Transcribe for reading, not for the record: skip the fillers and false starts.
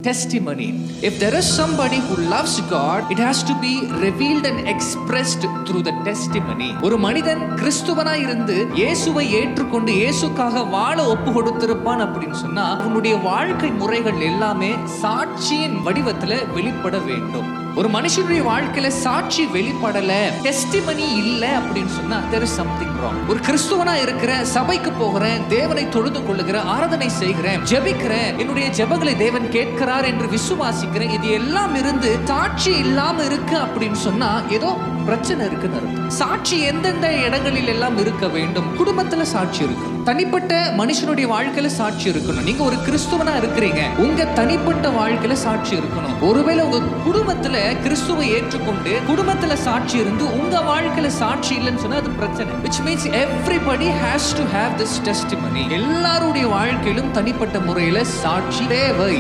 Testimony. If there is somebody who loves God, it has to be revealed and expressed through the testimony. ஒரு மனிதன் கிறிஸ்துவனாய் இருந்து இயேசுவை ஏற்றுக்கொண்டு இயேசுக்காக வாழ ஒப்பு கொடுத்திருப்பான் அப்படின்னு சொன்னா அவனுடைய வாழ்க்கை முறைகள் எல்லாமே சாட்சியின் வடிவத்துல வெளிப்பட வேண்டும். ஒரு மனுஷனுடைய வாழ்க்கையில சாட்சி வெளிப்படல, டெஸ்டிமனி இல்ல அப்படின்னு சொன்னா there is something wrong. ஒரு கிறிஸ்துவனா இருக்கிறேன், சபைக்கு போகிறேன், தேவனை தொழுது கொள்ளுகிறேன், ஆராதனை செய்கிறேன், ஜெபிக்கிறேன், என்னுடைய ஜெபங்களை தேவன் கேட்கிறார் என்று விசுவாசிக்கிறேன், இது எல்லாம் இருந்து சாட்சி இல்லாம இருக்கு அப்படின்னு சொன்னா ஏதோ பிரச்சனை இருக்குன்னு. சாட்சி எந்தெந்த இடங்களில் எல்லாம் இருக்க வேண்டும்? குடும்பத்துல சாட்சி இருக்கணும், தனிப்பட்ட மனுஷனுடைய வாழ்க்கையில சாட்சி இருக்கணும். நீங்க ஒரு கிறிஸ்துவனா இருக்கிறீங்க, உங்க தனிப்பட்ட வாழ்க்கையில சாட்சி இருக்கணும். ஒருவேளை உங்க குடும்பத்துல கிறிஸ்துவை ஏற்றுக்கொண்டு குடும்பத்துல சாட்சி இருந்து உங்க வாழ்க்கையில சாட்சி இல்லைன்னு சொன்னா அது பிரச்சனை. which means everybody has to have this testimony. எல்லாருடைய வாழ்க்கையிலும் தனிப்பட்ட முறையில சாட்சி தேவை.